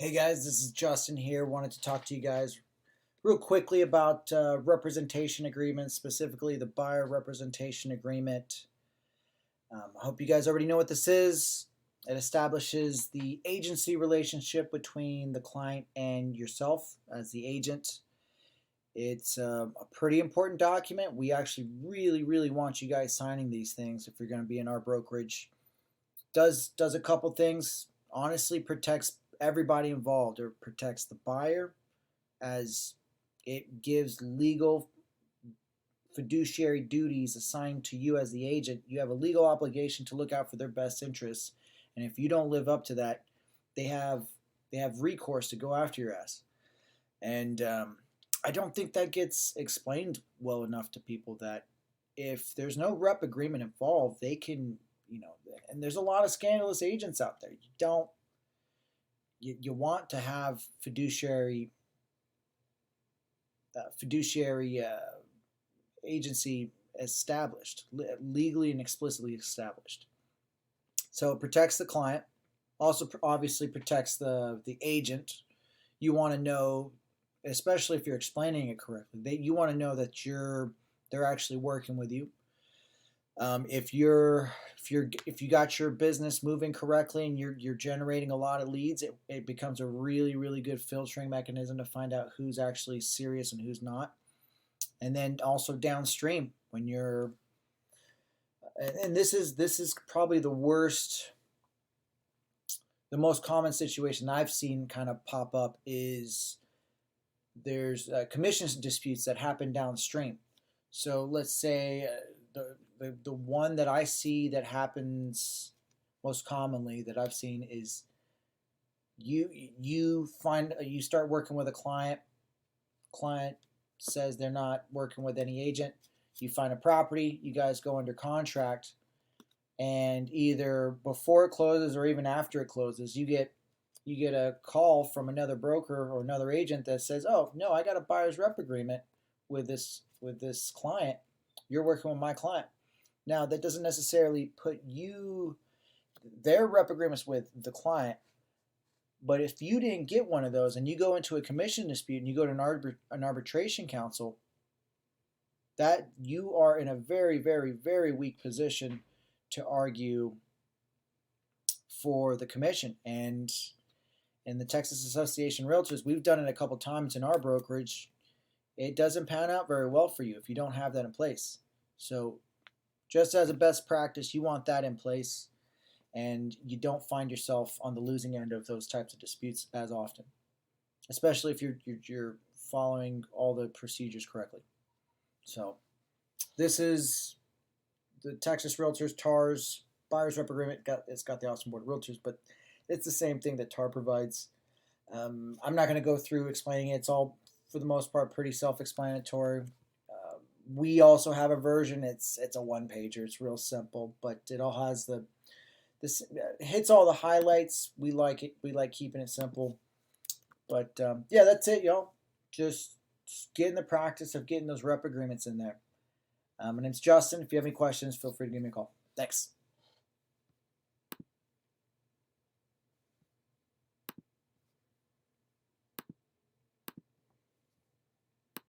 Hey guys, this is Justin here. Wanted to talk to you guys real quickly about representation agreements, specifically the buyer representation agreement. I hope you guys already know what this is. It establishes the agency relationship between the client and yourself as the agent. It's a pretty important document. We actually really want you guys signing these things if you're going to be in our brokerage. Does a couple things. Honestly, protects everybody involved. Or protects the buyer, as it gives legal fiduciary duties assigned to you as the agent. You have a legal obligation to look out for their best interests, and if you don't live up to that, they have recourse to go after your ass. And I don't think that gets explained well enough to people, that if there's no rep agreement involved, they can, and there's a lot of scandalous agents out there. You want to have fiduciary agency established, legally and explicitly established. So it protects the client, also obviously protects the agent. You want to know, especially if you're explaining it correctly, you want to know that they're actually working with you. If you got your business moving correctly and you're generating a lot of leads, it becomes a really good filtering mechanism to find out who's actually serious and who's not. And then also downstream, when you're, and this is probably the most common situation I've seen kind of pop up, is there's commission disputes that happen downstream. So let's say the one that I see that happens most commonly that I've seen is you start working with a client says they're not working with any agent. You find a property, you guys go under contract, and either before it closes or even after it closes, you get a call from another broker or another agent that says, "Oh no, I got a buyer's rep agreement with this client. You're working with my client." Now, that doesn't necessarily put their rep agreements with the client, but if you didn't get one of those and you go into a commission dispute and you go to an arbitration council, that you are in a very weak position to argue for the commission. And in the Texas Association of Realtors, we've done it a couple times in our brokerage. It doesn't pan out very well for you if you don't have that in place. So just as a best practice, you want that in place, and you don't find yourself on the losing end of those types of disputes as often, especially if you're following all the procedures correctly. So this is the Texas Realtors TAR's buyer's rep agreement. It's got the Austin Board of Realtors, but it's the same thing that TAR provides. I'm not going to go through explaining it. It's all, for the most part, pretty self-explanatory. We also have a version. It's a one-pager. It's real simple, but it all has this hits all the highlights. We like it. We like keeping it simple. But yeah, that's it, y'all. Just get in the practice of getting those rep agreements in there. My name's Justin. If you have any questions, feel free to give me a call. Thanks.